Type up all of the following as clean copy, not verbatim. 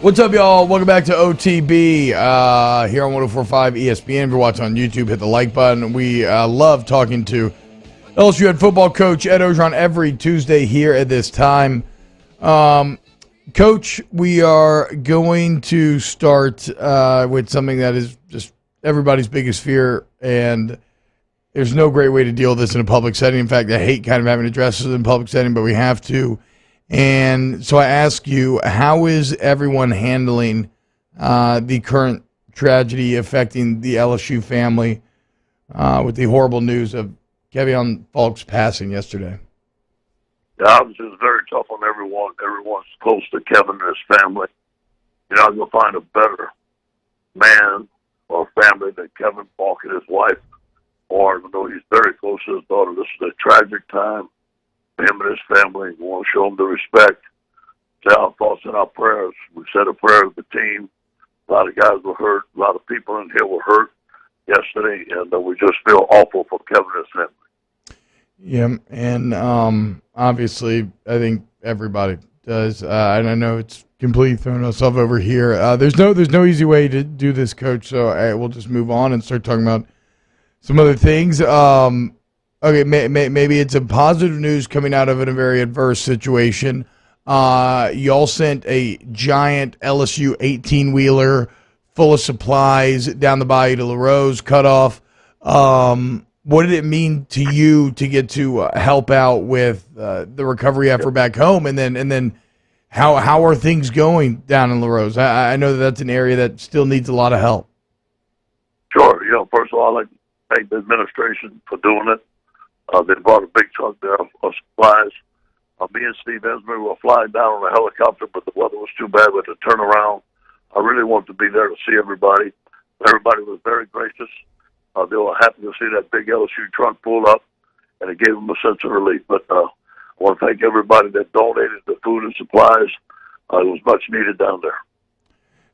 What's up, y'all? Welcome back to OTB here on 104.5 ESPN. If you're watching on YouTube, hit the like button. We love talking to LSU head football coach Ed Orgeron every Tuesday here at this time. Coach, we are going to start with something that is just everybody's biggest fear, and there's no great way to deal with this in a public setting. In fact, I hate kind of having to address this in a public setting, but we have to. And so I ask you, how is everyone handling the current tragedy affecting the LSU family with the horrible news of Kevin Falk's passing yesterday? Yeah, obviously it's very tough on everyone. Everyone's close to Kevin and his family. You're not going to find a better man or family than Kevin Falk and his wife are, even though he's very close to his daughter. This is a tragic time for him and his family. We want to show him the respect. Say our thoughts and our prayers. We said a prayer with the team. A lot of guys were hurt. A lot of people in here were hurt yesterday, and we just feel awful for Kevin and his family. Yeah, and obviously I think everybody does. And I know it's completely thrown us off over here. There's no easy way to do this, Coach, so we'll just move on and start talking about some other things. Okay, maybe it's a positive news coming out of a very adverse situation. Y'all sent a giant LSU 18-wheeler full of supplies down the bayou to LaRose, cut off. What did it mean to you to get to help out with the recovery effort back home? And then how are things going down in LaRose? I know that's an area that still needs a lot of help. Sure. First of all, I'd like to thank the administration for doing it. They brought a big truck there of supplies. Me and Steve Esmer were flying down on a helicopter, but the weather was too bad. We had to turn around. I really wanted to be there to see everybody. Everybody was very gracious. They were happy to see that big LSU truck pull up, and it gave them a sense of relief. But I want to thank everybody that donated the food and supplies. It was much needed down there.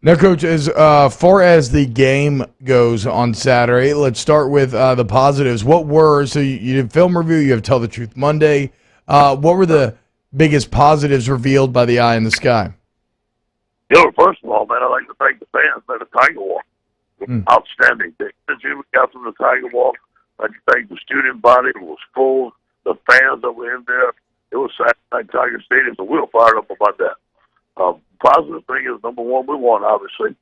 Now, Coach, as far as the game goes on Saturday, let's start with the positives. What were, so you did film review, you have Tell the Truth Monday. What were the biggest positives revealed by the eye in the sky? First of all, man, I'd like to thank the fans at the Tiger Walk. Outstanding thing. Since we got from the Tiger Walk, I'd like to thank the student body. It was full. The fans that were in there. It was Saturday Night Tiger Stadium, so we were fired up about that. Positive thing is, number one, we won, obviously.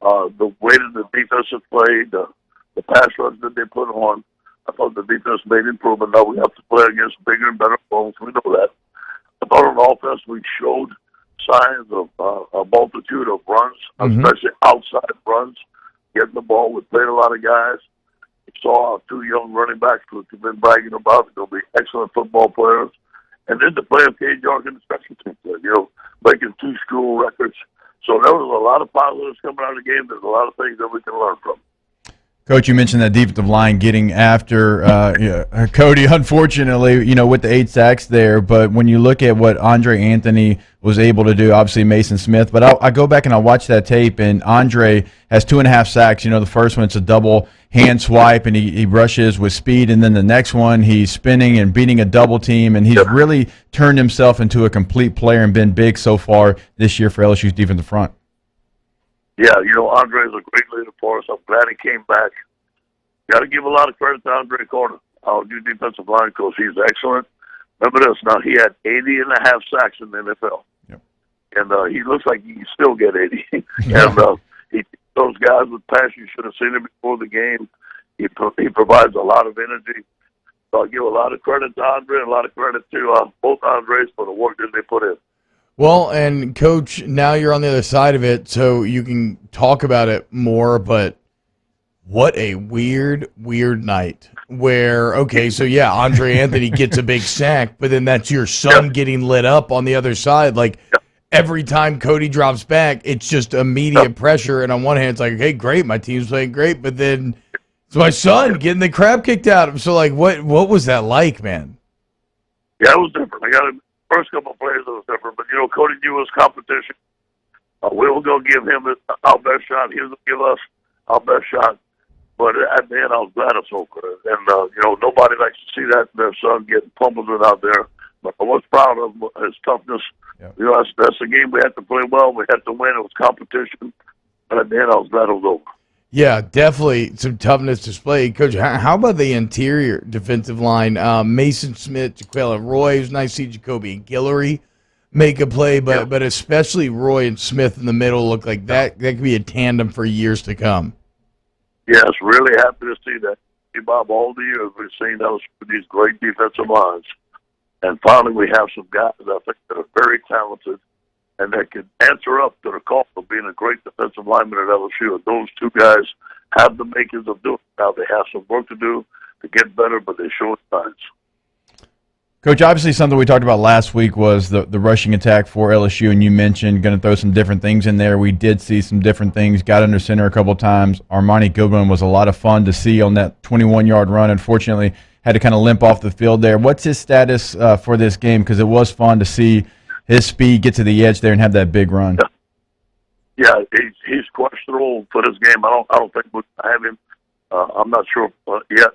The way that the defense has played, the pass rush that they put on, I thought the defense made improvement. Now we have to play against bigger and better opponents. We know that. I thought on offense we showed signs of a multitude of runs, especially outside runs, getting the ball. We played a lot of guys. We saw our two young running backs, which we've been bragging about. They'll be excellent football players. And then to play a Cade York in the special teams, making 2 school records. So there was a lot of positives coming out of the game. There's a lot of things that we can learn from. Coach, you mentioned that defensive line getting after Cody, unfortunately, with the 8 sacks there. But when you look at what Andre Anthony was able to do, obviously Mason Smith. But I go back and I watch that tape, and Andre has 2.5 sacks. The first one, it's a double hand swipe, and he rushes with speed. And then the next one, he's spinning and beating a double team. And he's really turned himself into a complete player and been big so far this year for LSU's defensive front. Yeah, Andre is a great leader for us. I'm glad he came back. Got to give a lot of credit to Andre Carter, our new defensive line coach. He's excellent. Remember this, now he had 80.5 sacks in the NFL. Yep. And he looks like he can still get 80. And those guys with passion, you should have seen him before the game. He provides a lot of energy. So I give a lot of credit to Andre and a lot of credit to both Andres for the work that they put in. Well, and Coach, now you're on the other side of it, so you can talk about it more, but what a weird night where, okay, so yeah, Andre Anthony gets a big sack, but then that's your son getting lit up on the other side. Like, every time Cody drops back, it's just immediate pressure, and on one hand, it's like, okay, great, my team's playing great, but then it's my son getting the crap kicked out of him. So, like, what was that like, man? Yeah, it was different. I got to first couple of plays, it was different. But, Cody knew his competition. We were going to give him our best shot. He was going to give us our best shot. But at the end, I was glad I so good. And, nobody likes to see that their son getting pummeled out there. But I was proud of his toughness. Yep. You know, that's a game we had to play well. We had to win. It was competition. But at the end, I was glad it was over. Yeah, definitely some toughness displayed. Coach, how about the interior defensive line? Mason Smith, Jaquela Roy. It was nice to see Jacoby and Guillory make a play, but especially Roy and Smith in the middle look like that could be a tandem for years to come. Yes, really happy to see that. Bob, all the years we've seen those these great defensive lines. And finally we have some guys I think that are very talented and that can answer up to the call of being a great defensive lineman at LSU. And those two guys have the makings of doing it. Now they have some work to do to get better, but they're showing signs. Coach, obviously something we talked about last week was the rushing attack for LSU, and you mentioned going to throw some different things in there. We did see some different things, got under center a couple of times. Armani Goodwin was a lot of fun to see on that 21-yard run. Unfortunately, had to kind of limp off the field there. What's his status for this game? Because it was fun to see his speed get to the edge there and have that big run. Yeah, he's questionable for this game. I don't think we have him. I'm not sure yet.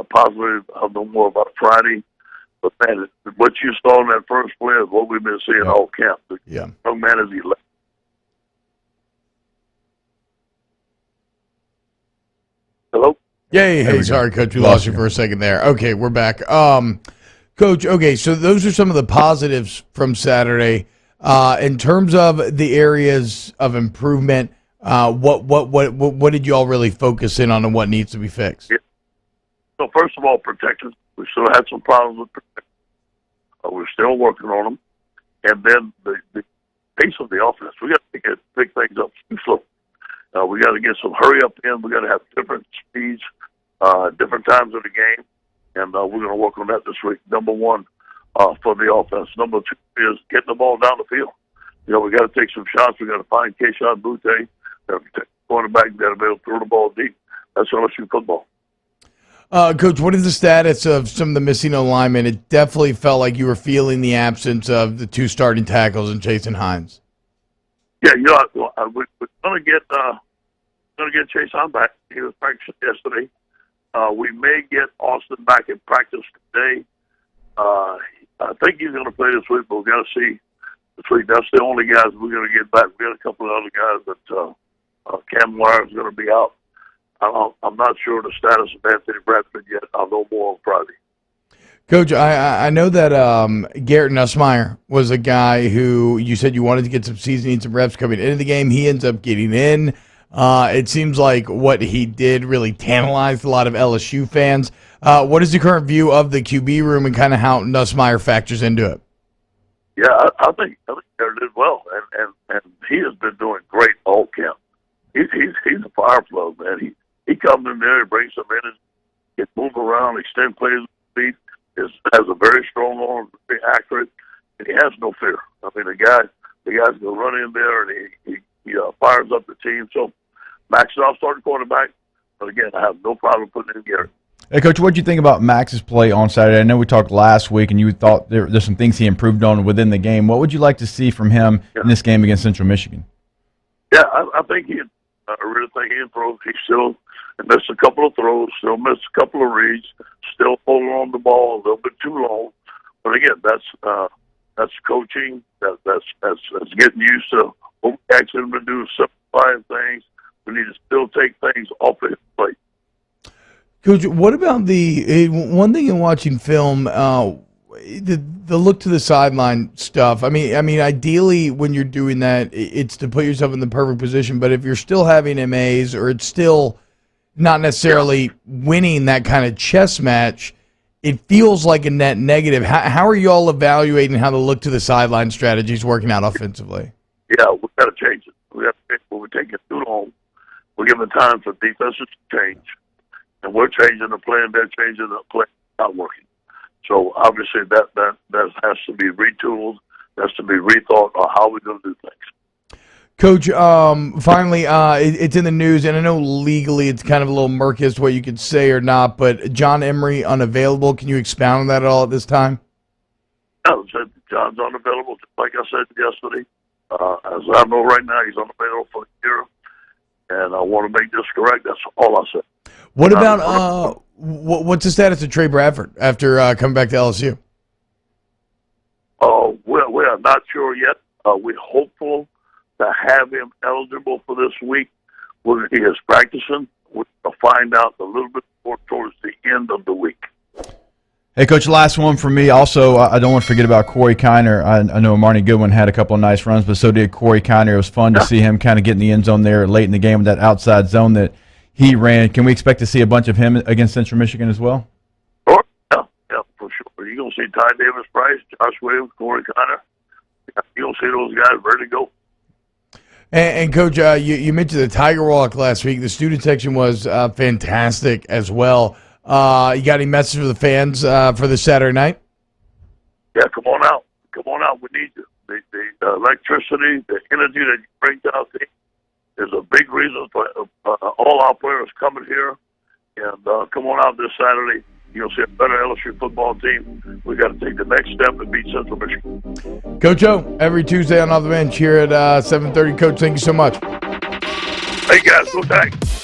Possibly I'll know more about Friday. But man, what you saw in that first play is what we've been seeing all camp. The young man is elite. Hello? Hey, sorry, Coach. We lost you for a second there. Okay, we're back. Coach, okay, so those are some of the positives from Saturday. In terms of the areas of improvement, what did you all really focus in on and what needs to be fixed? Yeah. So first of all, protection. We still had some problems with protection. We're still working on them. And then the pace of the offense. We got to pick things up too slow. We got to get some hurry up in. We got to have different speeds, different times of the game. And we're going to work on that this week. Number one, for the offense. Number two is getting the ball down the field. You know, we got to take some shots. We got to find Keyshawn Butte. We got to protect the quarterback. We got to be able to throw the ball deep. That's LSU football. Coach, what is the status of some of the missing O-linemen? It definitely felt like you were feeling the absence of the two starting tackles in Chase and Hines. Yeah, you know, we're going to get Chase on back. He was practicing yesterday. We may get Austin back in practice today. I think he's going to play this week, but we've got to see this week. That's the only guys we're going to get back. We got a couple of other guys that Cam Wire is going to be out. I'm not sure the status of Anthony Bradford yet. I'll know more on Friday. Coach, I know that Garrett Nussmeier was a guy who you said you wanted to get some seasoning, some reps coming into the game. He ends up getting in. It seems like what he did really tantalized a lot of LSU fans. What is the current view of the QB room and kind of how Nussmeier factors into it? Yeah, I think Garrett did well, and he has been doing great all camp. He's a fire flow, man. He comes in there, he brings some energy, he can move around, extend plays with speed. Has a very strong arm, very accurate, and he has no fear. I mean, the guy's going to run in there, and he fires up the team. So, Max is our starting quarterback, but again, I have no problem putting in Garrett. Hey, Coach, what did you think about Max's play on Saturday? I know we talked last week, and you thought there's some things he improved on within the game. What would you like to see from him in this game against Central Michigan? Yeah, I think I really think he improved. He still missed a couple of throws, still missed a couple of reads, still holding on the ball a little bit too long. But again, that's coaching. That's getting used to what we actually going to do, simplifying things. We need to still take things off his plate. Coach, what about the one thing in watching film? The look to the sideline stuff. I mean, ideally, when you're doing that, it's to put yourself in the perfect position. But if you're still having MAs, or it's still not necessarily winning that kind of chess match, it feels like a net negative. How are you all evaluating how the look to the sideline strategy is working out offensively? Yeah, we've got to change it. When we're taking too long, we're giving time for defenses to change, and we're changing the play, and they're changing the play. Not working. So obviously that has to be retooled, has to be rethought on how we're going to do things. Coach, finally, it's in the news, and I know legally it's kind of a little murky as to what you could say or not, but John Emery unavailable. Can you expound on that at all at this time? No, John's unavailable, just like I said yesterday. As I know right now, he's unavailable for the year, and I want to make this correct. That's all I said. What about what's the status of Trey Bradford after coming back to LSU? not sure yet. We're hopeful to have him eligible for this week when he is practicing. We'll find out a little bit more towards the end of the week. Hey, Coach, last one for me. Also, I don't want to forget about Corey Kiner. I know Marnie Goodwin had a couple of nice runs, but so did Corey Kiner. It was fun to see him kind of get in the end zone there late in the game with that outside zone that he ran. Can we expect to see a bunch of him against Central Michigan as well? Sure. Yeah, for sure. You're going to see Ty Davis-Price, Josh Williams, Corey Kiner. You're going to see those guys ready to go. And Coach, you mentioned the Tiger Walk last week. The student section was fantastic as well. You got any message for the fans for this Saturday night? Yeah, come on out. Come on out. We need you. The electricity, the energy that you bring to our team is a big reason for all our players coming here. And come on out this Saturday. You'll see a better LSU football team. We got to take the next step and beat Central Michigan. Coach O, every Tuesday on Off the Bench here at 7:30. Coach, thank you so much. Hey, guys, go Tigers.